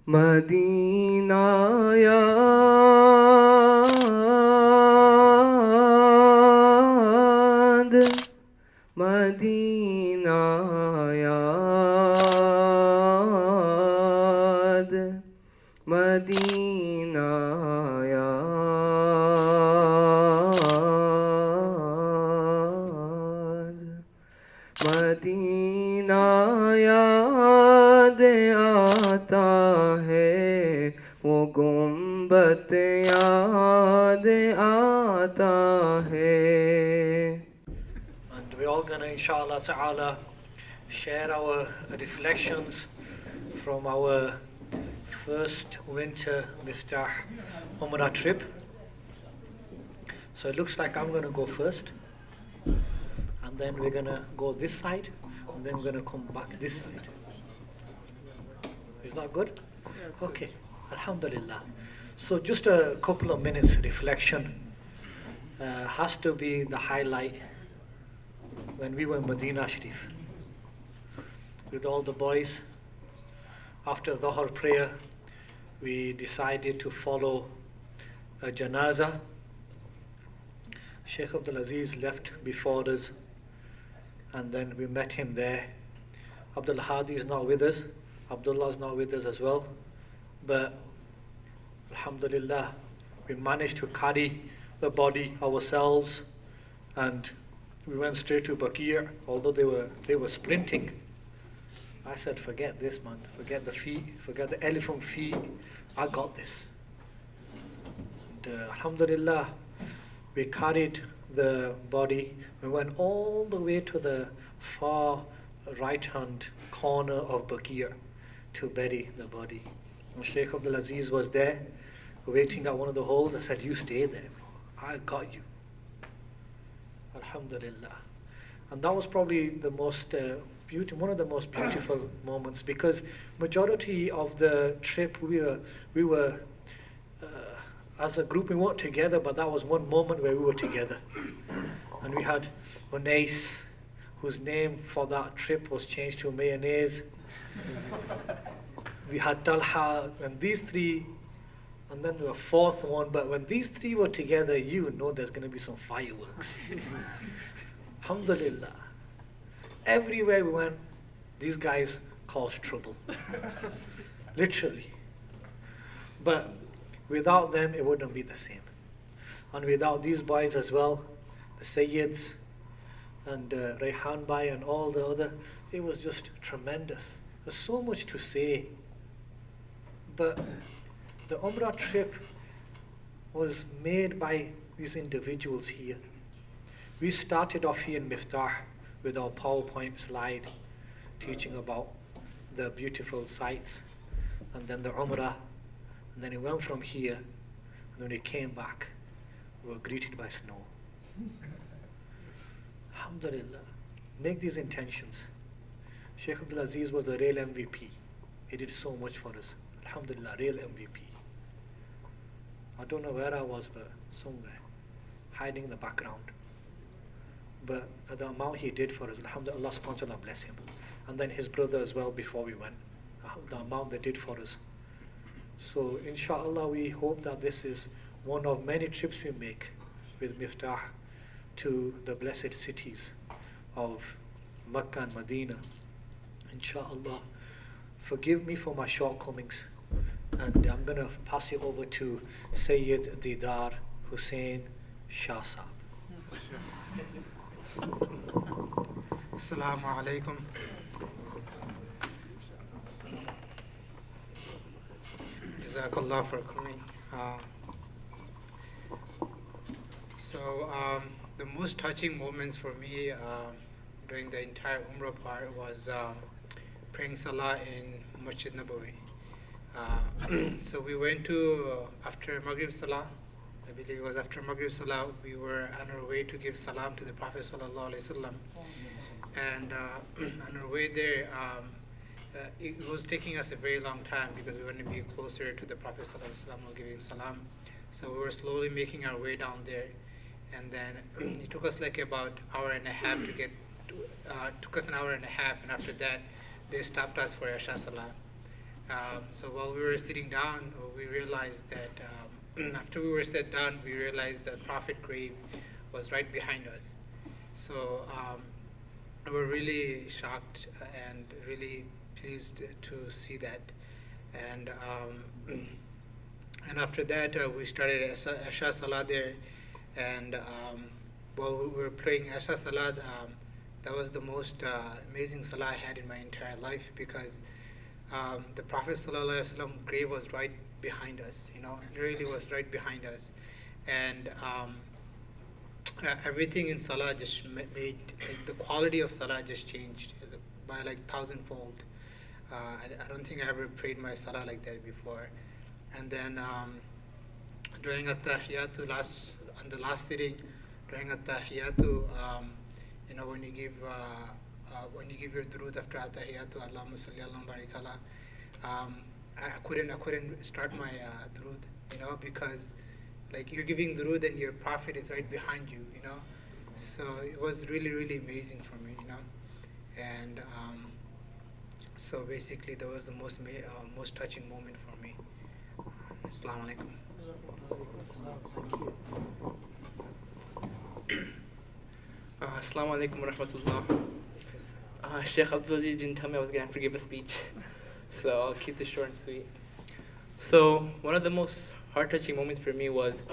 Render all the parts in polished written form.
Madina yaad, Madina yaad, Madina yaad, Madina याद आता है वो गुंबद याद आता है. And we're all gonna inshallah ta'ala share our reflections from our first winter Miftah Umrah trip. So it looks like I'm gonna go first, and then we're gonna go this side, and then we're gonna come back this side. Is that good? Okay, alhamdulillah. So just a couple of minutes reflection has to be the highlight when we were in Medina Sharif with all the boys. After Dhuhr prayer, we decided to follow a janazah. Shaykh Aziz left before us, and then we met him there. Abdul Hadi is not with us. Abdullah is not with us as well. But alhamdulillah, we managed to carry the body ourselves, and we went straight to Baqir, although they were sprinting. I said, forget this, man. Forget the feet. Forget the elephant feet. I got this. And, alhamdulillah, we carried the body. We went all the way to the far right-hand corner of Baqir to bury the body. And Shaykh Abdul Aziz was there, waiting at one of the holes. I said, you stay there, bro. I got you. Alhamdulillah. And that was probably the most one of the most beautiful moments, because majority of the trip we were as a group, we weren't together, but that was one moment where we were together. And we had Unais, whose name for that trip was changed to mayonnaise. We had Talha, and these three, and then the fourth one. But when these three were together, you know there's going to be some fireworks. Alhamdulillah. Everywhere we went, these guys caused trouble. Literally. But without them, it wouldn't be the same. And without these boys as well, the Sayyids and Rayhan Bhai and all the other, it was just tremendous. There's so much to say. But the Umrah trip was made by these individuals here. We started off here in Miftah with our PowerPoint slide teaching about the beautiful sights, and then the Umrah, and then it went from here, and when we came back, we were greeted by snow. Alhamdulillah. Make these intentions. Shaykh Abdul Aziz was a real MVP. He did so much for us. Alhamdulillah, real MVP. I don't know where I was, but somewhere, hiding in the background. But the amount he did for us, alhamdulillah, Allah subhanahu wa ta'ala bless him. And then his brother as well before we went, the amount they did for us. So inshallah, we hope that this is one of many trips we make with Miftah to the blessed cities of Makkah and Medina. Inshallah, forgive me for my shortcomings, and I'm going to pass it over to Sayyid Didar Hussain Shah Saab. Assalamu alaikum. Jazakallah for coming. The most touching moments for me during the entire Umrah part was praying Salah in Masjid Nabawi. So we went to, after Maghrib Salah, I believe it was after Maghrib Salah, we were on our way to give salam to the Prophet Sallallahu Alaihi Wasallam. And on our way there, it was taking us a very long time because we wanted to be closer to the Prophet Sallallahu Alaihi Wasallam while giving salam. So we were slowly making our way down there. And then it took us like about hour and a half to get took us an hour and a half, and after that they stopped us for Isha Salah. So while we were sitting down, we realized that after we were sat down, we realized the Prophet grave was right behind us. So we were really shocked and really pleased to see that. And and after that, we started Asha Salah there. And while we were praying Asha Salah, that was the most amazing Salah I had in my entire life, because the Prophet ﷺ grave was right behind us, literally was right behind us. And everything in Salah just made, the quality of Salah just changed by like thousandfold. I don't think I ever prayed my Salah like that before. And then during At-Tahiyatu, on the last sitting, during At-Tahiyatu, when you give your durood after At-Tahiyatu, Allahumma salli ala barikala, I couldn't start my durood, because like you're giving durood and your Prophet is right behind you, So it was really, really amazing for me, And so basically that was the most touching moment for me. Assalamu alaikum. Assalamu alaikum wa rahmatullah. Shaykh Abdul didn't tell me I was going to have to give a speech, so I'll keep this short and sweet. So one of the most heart-touching moments for me was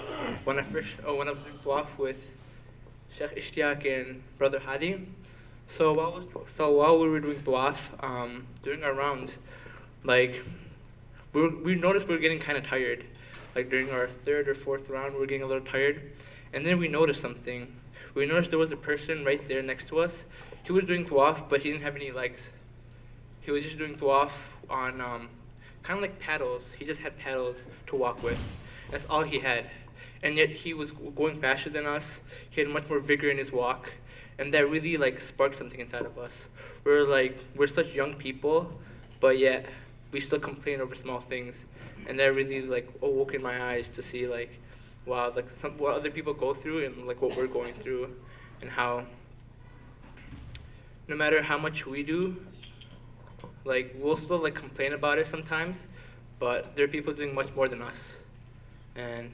when I was doing tawaf with Shaykh Ishtiaq and Brother Hadi. So while we were doing tawaf, during our rounds, like we noticed we were getting kind of tired. Like during our third or fourth round, we were getting a little tired, and then we noticed something. We noticed there was a person right there next to us. He was doing tawaf, but he didn't have any legs. He was just doing tawaf on kind of like paddles. He just had paddles to walk with. That's all he had. And yet he was going faster than us. He had much more vigor in his walk. And that really like sparked something inside of us. We're such young people, but yet we still complain over small things. And that really like awoke in my eyes to see like, wow, like what other people go through and like what we're going through, and how no matter how much we do, like we'll still like complain about it sometimes, but there are people doing much more than us. And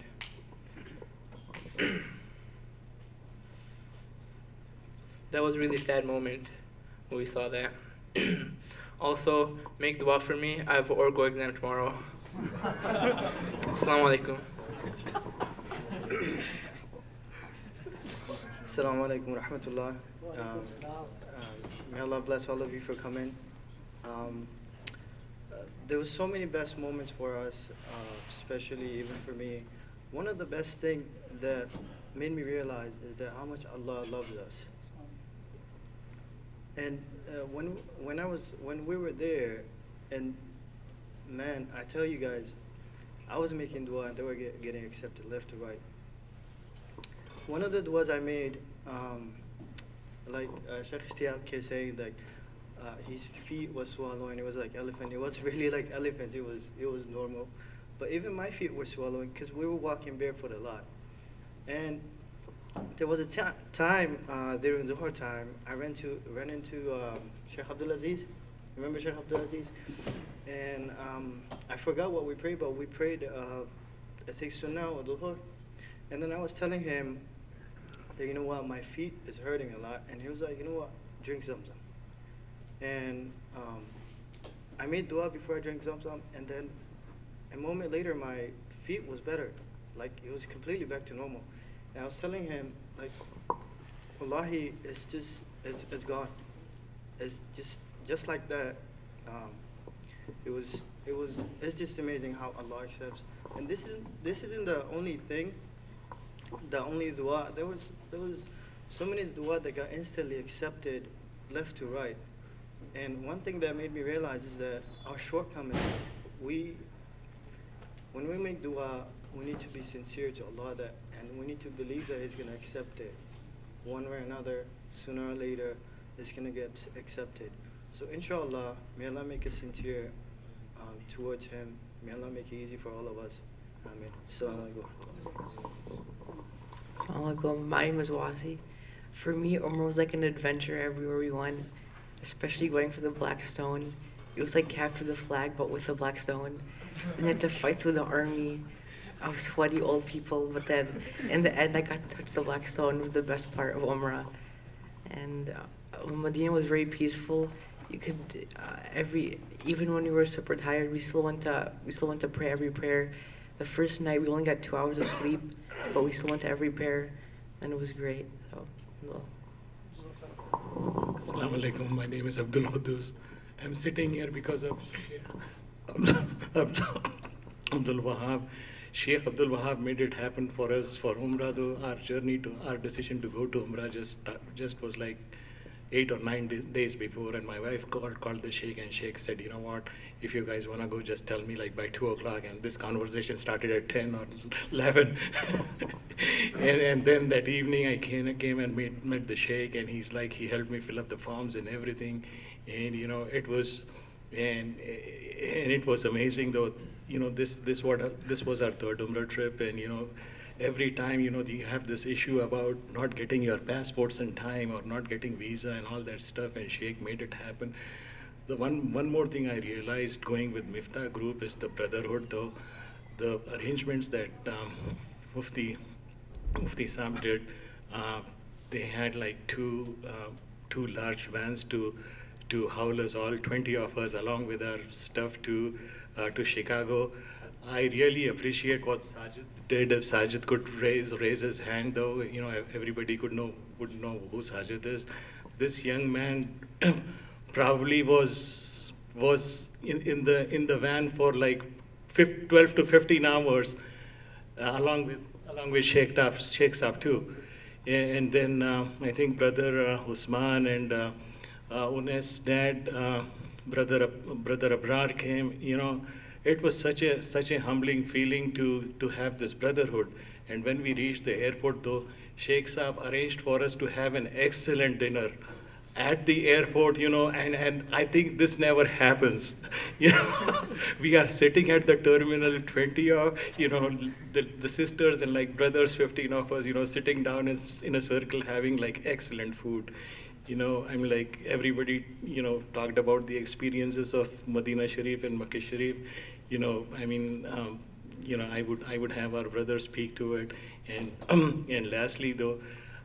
that was a really sad moment when we saw that. Also, make dua for me. I have an Orgo exam tomorrow. Assalamu alaikum. Assalamu alaikum wa rahmatullah. May Allah bless all of you for coming. There was so many best moments for us, especially even for me. One of the best things that made me realize is that how much Allah loves us. And when we were there, and man, I tell you guys, I was making dua and they were getting accepted left to right. One of the duas I made, Shaykh Ishtiaq kept saying that his feet was swallowing. It was like elephant. It wasn't really like elephant. It was normal. But even my feet were swallowing because we were walking barefoot a lot. And there was a time during the whole time I ran into Shaykh Abdul Aziz. Remember Shaykh Abdul Aziz? And I forgot what we prayed, but we prayed I think Sunnah or Dhuhr. And then I was telling him that, you know what, my feet is hurting a lot. And he was like, you know what, drink Zamzam. And I made dua before I drank Zamzam, and then a moment later my feet was better. Like it was completely back to normal. And I was telling him, like, wallahi, it's gone. It's just like that. It's just amazing how Allah accepts. And this isn't the only thing, the only dua. There was so many dua that got instantly accepted left to right. And one thing that made me realize is that our shortcomings, when we make dua, we need to be sincere to Allah, and we need to believe that He's going to accept it. One way or another, sooner or later, it's going to get accepted. So inshallah, may Allah make us sincere towards Him. May Allah make it easy for all of us. Amen. Assalamu alaikum. Assalamu alaikum. My name is Waheed. For me, Umrah was like an adventure everywhere we went, especially going for the Black Stone. it was like capture the flag, but with a black stone. And had to fight through the army of sweaty old people. But then in the end, I got to touch the black stone. It was the best part of Umrah. And Medina was very peaceful. You could even when we were super tired, we still went to pray every prayer. The first night we only got 2 hours of sleep, but we still went to every prayer, and it was great. So, well. Assalamu alaikum. My name is Abdul. I'm sitting here because of Abdul Wahab. Shaykh Abdul Wahab made it happen for us for Umrah. Though our decision to go to Umrah just was like 8 or 9 days before, and my wife called the Shaykh, and Shaykh said, you know what, if you guys want to go, just tell me like by 2 o'clock. And this conversation started at 10 or 11. and then that evening I came and met the Shaykh, and he helped me fill up the forms and everything. And it was amazing though. This was our third Umrah trip, and every time you have this issue about not getting your passports in time or not getting visa and all that stuff, and Shaykh made it happen. The one more thing I realized going with Miftah group is the brotherhood, though. The arrangements that Mufti Saab did, they had like two large vans to haul us all, 20 of us, along with our stuff to Chicago. I really appreciate what Sajid did. If Sajid could raise his hand, though, everybody would know who Sajid is. This young man probably was in the van for like 12 to 15 hours, along with Sheikh Saab too. And then I think brother Usman and Unes' dad, brother Abrar came. It was such a humbling feeling to have this brotherhood. And when we reached the airport, though, Sheikh Saab arranged for us to have an excellent dinner at the airport, and I think this never happens. We are sitting at the terminal, 20 of, the sisters and like brothers, 15 of us, sitting down in a circle having like excellent food. Like everybody, talked about the experiences of Medina Sharif and Makkah Sharif. I would have our brothers speak to it. And and lastly, though,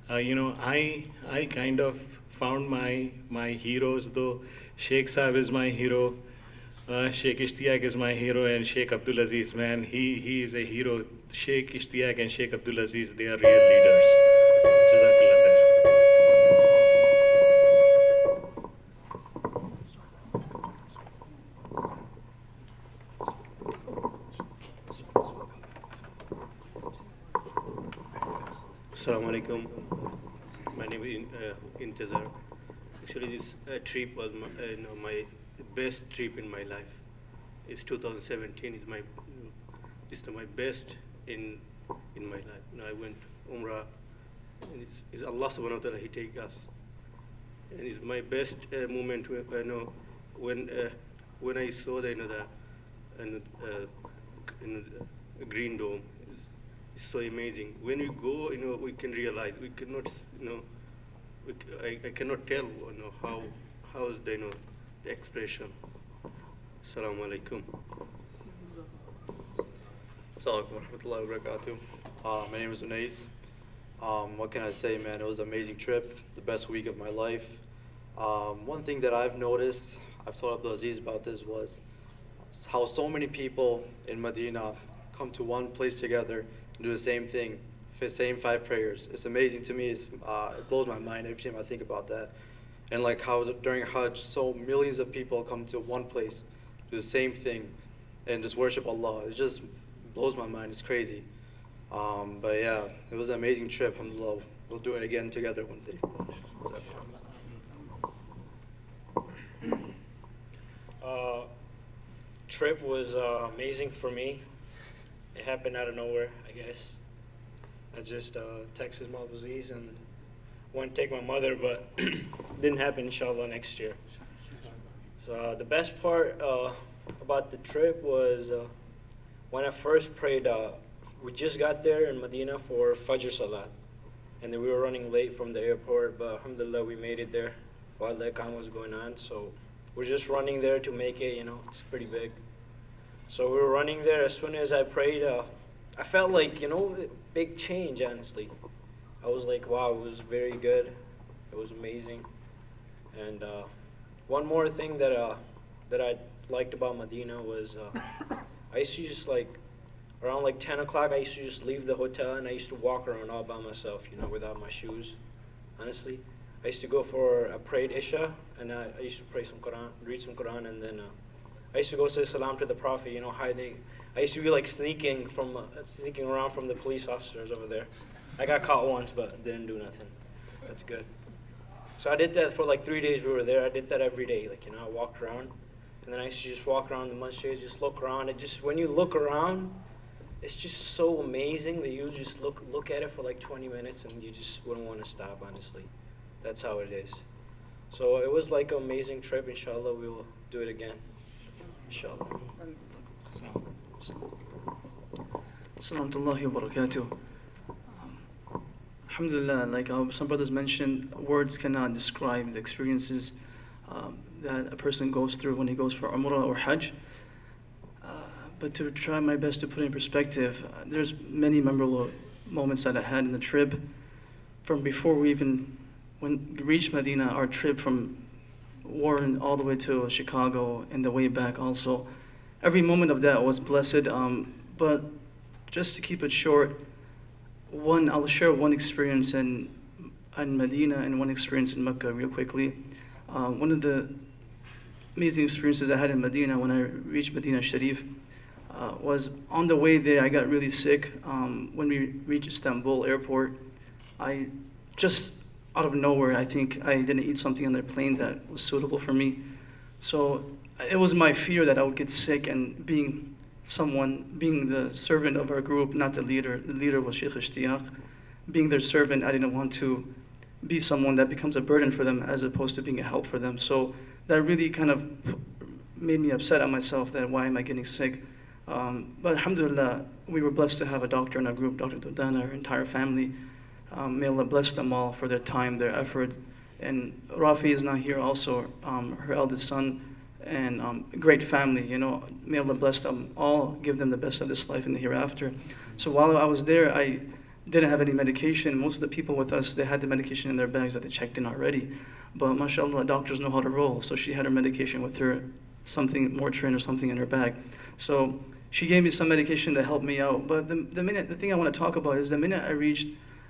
I kind of found my heroes, though. Sheikh Saab is my hero. Sheikh Ishtiaq is my hero, and Sheikh Abdul Aziz, man, he is a hero. Sheikh Ishtiaq and Sheikh Abdul Aziz, they are real leaders. Jazakallah khair. Assalamu alaikum. My name is Intezar. Actually, this trip was my best trip in my life. It's 2017. This is my best in my life. I went Umrah, and it's Allah Subhanahu wa Taala. He take us, and it's my best moment. When I saw the green dome. It's so amazing. When we go, we can realize we cannot, I cannot tell, how is the expression. Assalamu alaikum. Assalamu alaikum warahmatullahi wabarakatuh. My name is Unais. What can I say, man? It was an amazing trip, the best week of my life. One thing that I've noticed, I've told Abdul Aziz about this, was how so many people in Medina come to one place together and do the same thing, the same 5 prayers. It's amazing to me. It blows my mind every time I think about that. And like how during Hajj, so millions of people come to one place, do the same thing, and just worship Allah. It just blows my mind. It's crazy. But yeah, it was an amazing trip. Alhamdulillah. We'll do it again together one day. Trip was amazing for me. It happened out of nowhere, I guess. I just texted Mohammed Aziz and wanted to take my mother, but didn't happen, inshallah, next year. So the best part about the trip was when I first prayed, we just got there in Medina for Fajr Salat. And then we were running late from the airport, but alhamdulillah, we made it there while the Iqamah was going on. So we're just running there to make it, you know, it's pretty big. So we were running there. As soon as I prayed, I felt like, you know, big change, honestly. I was like, wow, it was very good. It was amazing. And one more thing that I liked about Medina was I used to just like, around like 10 o'clock, I used to just leave the hotel and I used to walk around all by myself, you know, without my shoes, honestly. I used to go for a prayed Isha, and I used to pray some Quran, read some Quran, and then I used to go say salam to the Prophet, you know, hiding. I used to be like sneaking around from the police officers over there. I got caught once, but didn't do nothing. That's good. So I did that for like 3 days we were there. I did that every day, like, you know, I walked around, and then I used to just walk around the masjid, just look around. It just, when you look around, it's just so amazing that you just look at it for like 20 minutes and you just wouldn't want to stop, honestly. That's how it is. So it was like an amazing trip. Inshallah, we will do it again. Inshallah. Assalamu alaikum wa barakatuh. Alhamdulillah, like some brothers mentioned, words cannot describe the experiences that a person goes through when he goes for Umrah or Hajj. But to try my best to put it in perspective, there's many memorable moments that I had in the trip. From before we even reached Medina, our trip from Warren all the way to Chicago and the way back also. Every moment of that was blessed. But just to keep it short, I'll share one experience in Medina and one experience in Mecca real quickly. One of the amazing experiences I had in Medina when I reached Medina Sharif was on the way there. I got really sick. When we reached Istanbul airport, I just out of nowhere, I think I didn't eat something on the plane that was suitable for me. So it was my fear that I would get sick, and being the servant of our group, not the leader was Shaykh Ishtiaq, being their servant, I didn't want to be someone that becomes a burden for them as opposed to being a help for them. So that really kind of made me upset at myself that why am I getting sick? But alhamdulillah, we were blessed to have a doctor in our group, Dr. Dodana, our entire family. May Allah bless them all for their time, their effort. And Rafi is not here also, her eldest son, and great family, you know. May Allah bless them all, give them the best of this life and the hereafter. So while I was there, I didn't have any medication. Most of the people with us, they had the medication in their bags that they checked in already. But mashallah, doctors know how to roll. So she had her medication with her, something, Mortrin or something in her bag. So she gave me some medication that helped me out. But the thing I want to talk about is the minute I reached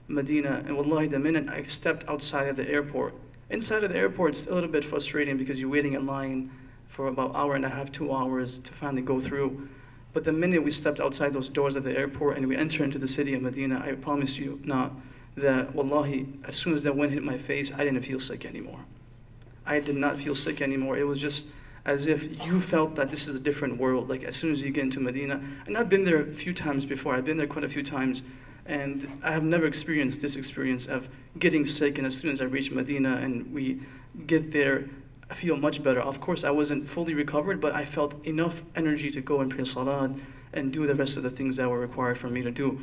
Medina, and wallahi, the minute I stepped outside of the airport, inside of the airport, it's a little bit frustrating because you're waiting in line for about an hour and a half, 2 hours to finally go through. But the minute we stepped outside those doors of the airport and we entered into the city of Medina, I promise you not that, wallahi, as soon as that wind hit my face, I didn't feel sick anymore. I did not feel sick anymore. It was just as if you felt that this is a different world. Like as soon as you get into Medina, and I've been there a few times before. I've been there quite a few times, and I have never experienced this experience of getting sick, and as soon as I reach Medina and we get there, I feel much better. Of course, I wasn't fully recovered, but I felt enough energy to go and pray salat and do the rest of the things that were required for me to do.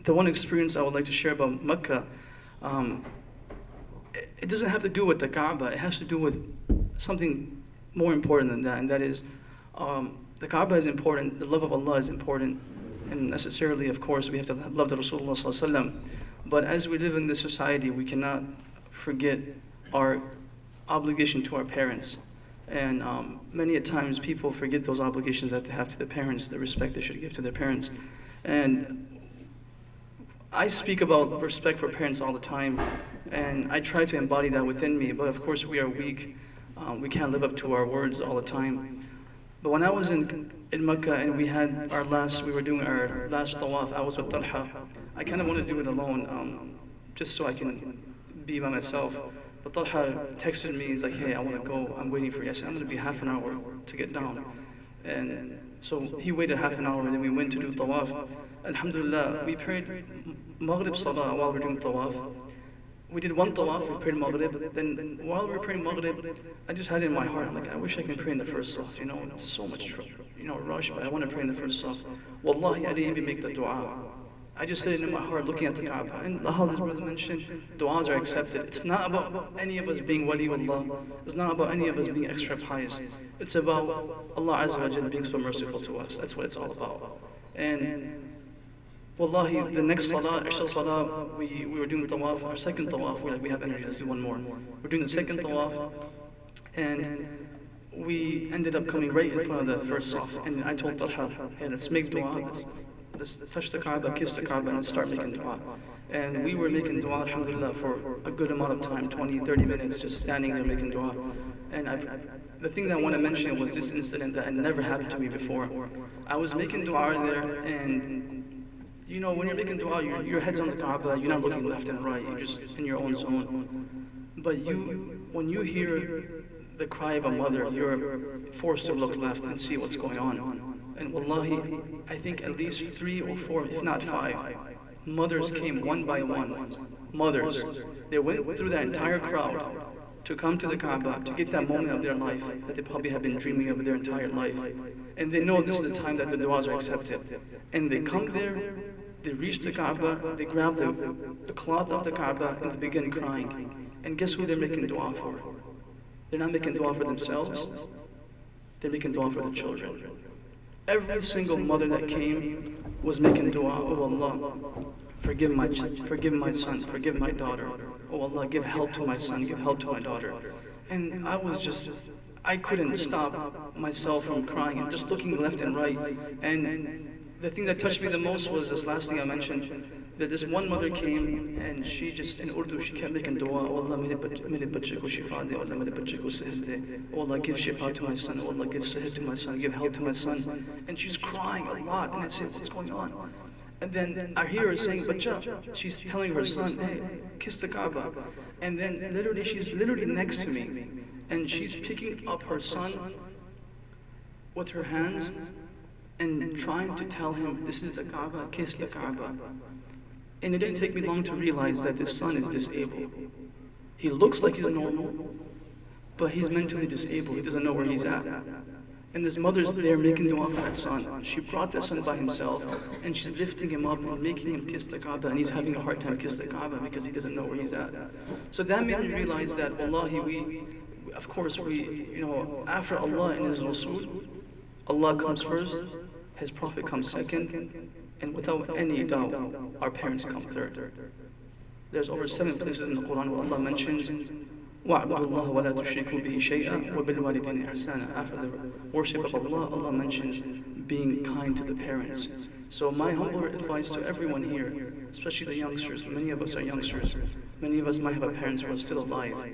The one experience I would like to share about Mecca, it doesn't have to do with the Kaaba. It has to do with something more important than that, and that is the Kaaba is important, the love of Allah is important, and necessarily, of course, we have to love the Rasulullah sallallahu alaihi wasallam. But as we live in this society, we cannot forget our obligation to our parents. And many a times people forget those obligations that they have to their parents, the respect they should give to their parents. And I speak about respect for parents all the time, and I try to embody that within me, but of course we are weak. We can't live up to our words all the time. But when I was in Mecca and we were doing our last tawaf, I was with Talha. I kind of want to do it alone, just so I can be by myself. But Talha texted me, he's like, hey, I want to go, I'm waiting for you. I said, I'm going to be half an hour to get down. And so he waited half an hour, and then we went to do tawaf. Alhamdulillah, we prayed Maghrib Salah while we were doing tawaf. We did one tawaf, we prayed Maghrib. Then while we were praying Maghrib, I just had it in my heart, I'm like, I wish I can pray in the first saf. You know, it's so much, rush, but I want to pray in the first saf. Wallahi, I didn't even make the dua. I just said it in my heart looking at the Kaaba. And how this brother mentioned, du'as are accepted. It's not about any of us being waliullah. It's not about any of us being extra pious. It's about Allah Azza wa Jal being so merciful to us. That's what it's all about. And wallahi, the next salah, Isha salah, we were doing tawaf, our second tawaf, we have energy, let's do one more. We're doing the second tawaf, and we ended up coming right in front of the first saf. And I told Talha, hey, let's make dua, let's touch the Kaaba, kiss the Kaaba, and let's start making dua. And we were making dua, alhamdulillah, for a good amount of time, 20, 30 minutes, just standing there making dua. And the thing that I want to mention was this incident that had never happened to me before. I was making dua there, and you know, when you're making dua, your head's on the Kaaba, you're not looking left and right, you're just in your own zone. But when you hear the cry of a mother, you're forced to look left and see what's going on. And wallahi, I think at least 3 or 4, if not 5, mothers came one by one. Mothers. They went through that entire crowd to come to the Kaaba, to get that moment of their life that they probably have been dreaming of their entire life. And they know this is the time that the du'as are accepted. And they come there, they reach the Kaaba, they grab the cloth of the Kaaba, and they begin crying. And guess who they're making dua for? They're not making dua for themselves, they're making dua for their children. Every single mother that came was making dua, oh Allah, forgive my son, forgive my daughter. Oh Allah, give help to my son, give help to my daughter. And I couldn't stop myself from crying and just looking left and right. And the thing that touched me the most was this last thing I mentioned, that this one mother came and she just, in Urdu, she kept making dua, oh Allah, mere bachche ko shifa de, oh Allah, mere bachche ko sehat de, oh Allah, give shifa to my son, oh Allah, give sehat to my son, give help to my son. And she's crying a lot, and I said, what's going on? And then I hear her saying, bacha, she's telling her son, hey, kiss the Kaaba. And then she's literally next to me, and she's picking up her son with her hands and trying to tell him, this is the Kaaba, kiss the Kaaba. And it didn't take me long to realize that this son is disabled. He looks like he's normal, but he's mentally disabled. He doesn't know where he's at. And this mother's there making dua for that son. She brought that son by himself, and she's lifting him up and making him kiss the Kaaba, and he's having a hard time kiss the Kaaba because he doesn't know where he's at. So that made me realize that, wallahi, of course, after Allah and His Rasul, Allah comes first, His Prophet comes second, and without any doubt, our parents come third. There's over 7 places in the Quran where Allah mentions, وَاعْبُدُوا اللَّهَ وَلَا تُشْرِكُوا بِهِ شَيْئًا وَبِالْوَالِدَيْنِ إِحْسَانًا. After the worship of Allah, Allah mentions being kind to the parents. So my humble advice to everyone here, especially the youngsters, many of us are youngsters, many of us might have parents who are still alive,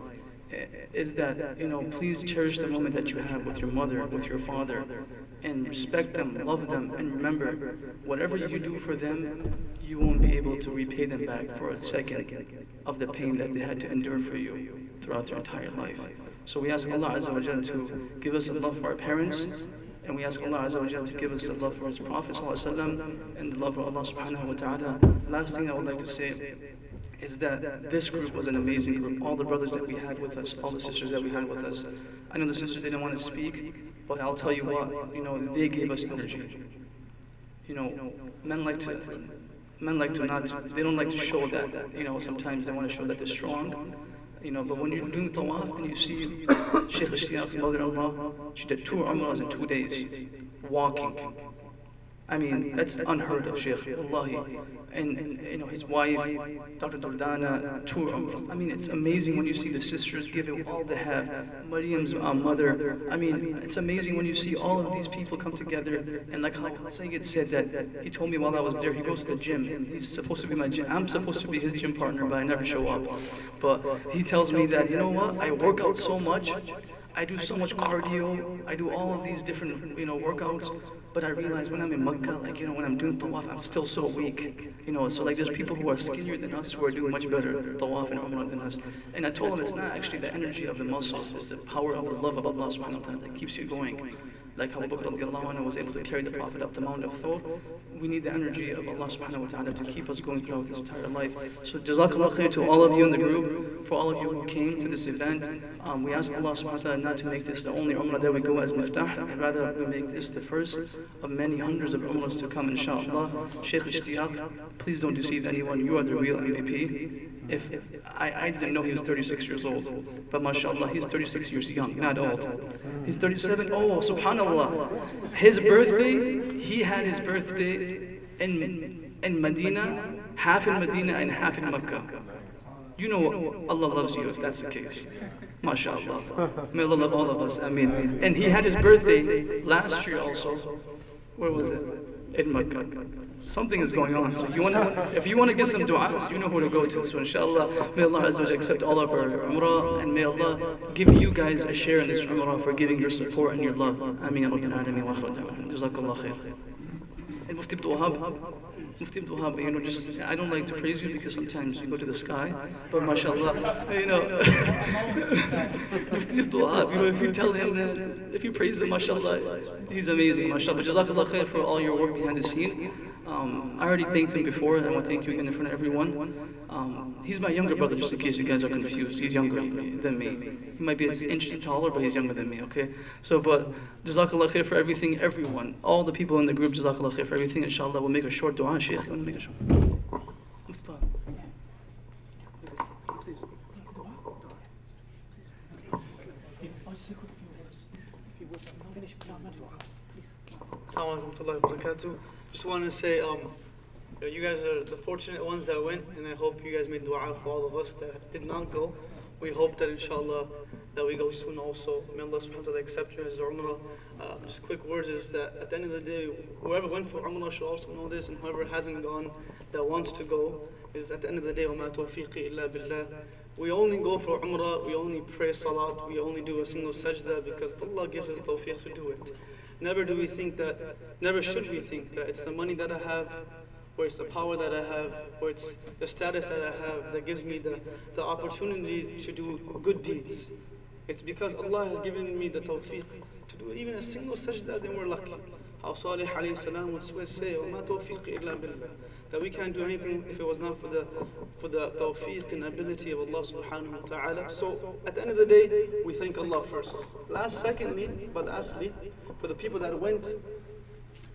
is that, please cherish the moment that you have with your mother, with your father, and respect them, love them, and remember, whatever you do for them, you won't be able to repay them back for a second of the pain that they had to endure for you throughout their entire life. So we ask Allah Azza wa Jalla to give us a love for our parents, and we ask Allah Azza wa Jalla to give us a love for His Prophet ﷺ, and the love for Allah Subhanahu wa Ta'ala. Last thing I would like to say is that this group was an amazing group. All the brothers that we had with us, all the sisters that we had with us. I know the sisters didn't want to speak, but I'll tell you what, they gave us energy. Men like to not, they don't like to show that, sometimes they want to show that they're strong, but when you're doing tawaf and you see Shaykh Ishtiaq's mother-in-law, she did 2 umrahs in 2 days, walking. I mean, that's unheard of, Shaykh, wallahi. And his wife, Dr. Durdana, 2 umrahs. I mean, it's amazing when you see the sisters give it all they have. Mariam's mother. I mean, it's amazing when you see all of these people come together. And like how Sayyid said that, he told me while I was there, he goes to the gym, and he's supposed to be my gym. I'm supposed to be his gym partner, but I never show up. But he tells me that, I work out so much. I do so much cardio, I do all of these different, workouts, but I realize when I'm in Makkah, when I'm doing tawaf, I'm still so weak, so there's people who are skinnier than us who are doing much better tawaf and umrah than us. And I told him it's not actually the energy of the muscles, it's the power of the love of Allah subhanahu wa ta'ala that keeps you going. like how Abu Bakr radiallahu anhu was able to carry the Prophet up the Mount of Thor. We need the energy of Allah subhanahu wa ta'ala to keep us going throughout this entire life. So Jazakallah khair to all of you in the group, for all of you who came to this event. We ask Allah subhanahu wa ta'ala not to make this the only Umrah that we go as miftah, and rather we make this the first of many hundreds of Umrahs to come, inshallah. Shaykh Ishtiaq, please don't deceive anyone, you are the real MVP. If I didn't know he was 36 years old, but mashallah, he's 36 years young, not old. He's 37, oh, subhanallah. His birthday, he had his birthday in Medina, half in Medina and half in Mecca. You know Allah loves you if that's the case. MashaAllah. May Allah love all of us. Ameen. And he had his birthday last year also. Where was it? In Mecca. Something is going on. So if you want to get some du'as, you know who to go to. So inshallah, may Allah Azza wa Jalla accept all of our umrah, and may Allah give you guys a share in this umrah for giving your support and your love. Ameen. Rabbil Alameen wa akhir da'wana. Jazakallah khair. And Mufti Abdul Wahab, just, I don't like to praise you because sometimes you go to the sky, but mashallah, Mufti Abdul Wahab, if you tell him that, if you praise him, mashallah, he's amazing, mashallah. But Jazakallah khair for all your work behind the scene. I already thanked him before, and I want to thank you again in front of everyone. He's my younger brother, just in case you guys are confused. He's younger than me. He might be an inch taller, but he's younger than me, okay? So, but Jazakallah khair for everything, everyone. All the people in the group, Jazakallah khair for everything. Inshallah, we'll make a short dua. Shaykh, you want to make a short? Assalamu alaikum wa barakatuh. Just wanted to say, you guys are the fortunate ones that went, and I hope you guys made dua for all of us that did not go. We hope that inshallah that we go soon also. May Allah subhanahu wa ta'ala accept you as the umrah. Just quick words is that at the end of the day, whoever went for umrah should also know this, and whoever hasn't gone that wants to go is at the end of the day, وَمَا تَوْفِيقِي إِلَّا بِاللَّهِ. We only go for umrah, we only pray salat, we only do a single sajda because Allah gives us tawfiq to do it. Never should we think that it's the money that I have, or it's the power that I have, or it's the status that I have that gives me the opportunity to do good deeds. It's because Allah has given me the tawfiq to do even a single sajda, then we're lucky. How Salih alayhi salam would say, وَمَا تَوْفِيقِ إِلَّا بِاللَّهِ, that we can't do anything if it was not for the tawfiq and ability of Allah subhanahu wa ta'ala. So at the end of the day, we thank Allah first. Lastly, for the people that went,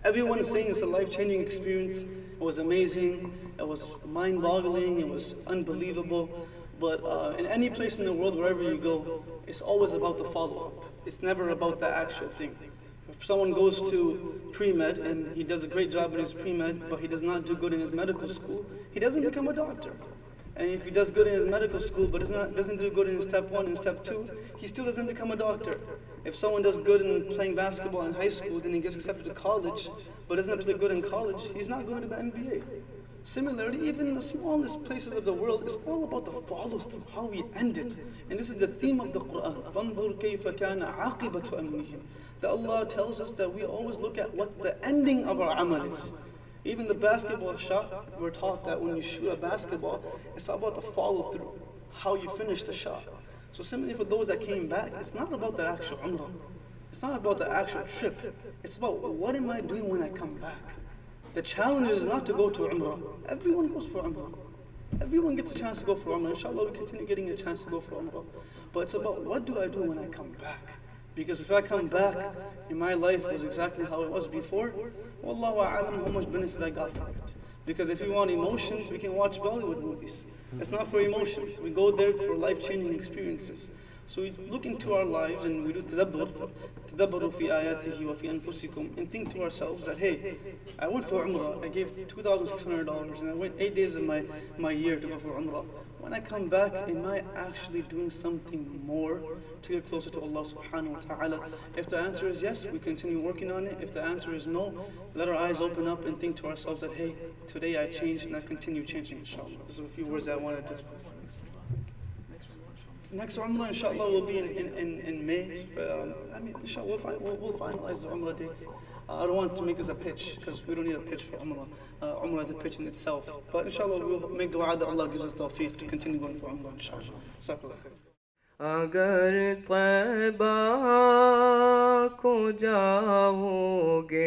everyone is saying it's a life-changing experience. It was amazing, it was mind-boggling, it was unbelievable. But in any place in the world, wherever you go, it's always about the follow-up. It's never about the actual thing. If someone goes to pre-med and he does a great job in his pre-med, but he does not do good in his medical school, he doesn't become a doctor. And if he does good in his medical school, but doesn't do good in step 1 and step 2, he still doesn't become a doctor. If someone does good in playing basketball in high school, then he gets accepted to college, but doesn't play good in college, he's not going to the NBA. Similarly, even in the smallest places of the world, it's all about the follow-through, how we end it. And this is the theme of the Quran. فَانظُرْ كَيْفَ كَانَ عَاقِبَةُ أَمْرِهِمْ. That Allah tells us that we always look at what the ending of our amal is. Even the basketball shot, we're taught that when you shoot a basketball, it's all about the follow-through, how you finish the shot. So similarly for those that came back, it's not about the actual umrah. It's not about the actual trip. It's about what am I doing when I come back. The challenge is not to go to umrah. Everyone goes for umrah. Everyone gets a chance to go for umrah. Inshallah, we continue getting a chance to go for umrah. But it's about what do I do when I come back. Because if I come back and my life was exactly how it was before, wallahu a'lam how much benefit I got from it. Because if you want emotions, we can watch Bollywood movies. It's not for emotions. We go there for life-changing experiences. So we look into our lives and we do tadabbaru fi ayatihi wa fi anfusikum, and think to ourselves that, hey, I went for Umrah, I gave $2,600 and I went 8 days of my year to go for Umrah. When I come back, am I actually doing something more to get closer to Allah subhanahu wa ta'ala? If the answer is yes, we continue working on it. If the answer is no, let our eyes open up and think to ourselves that, hey, today I changed and I continue changing, inshallah. These are a few words that I wanted to. Next Umrah, inshallah, will be in May. Inshallah, we'll finalize the Umrah dates. I don't want to make this a pitch, because we don't need a pitch for Umrah. Umrah is a pitch in itself. But inshallah, we'll make dua that Allah gives us tawfiq to continue going for Umrah, inshallah. अगर तैबा को जाओगे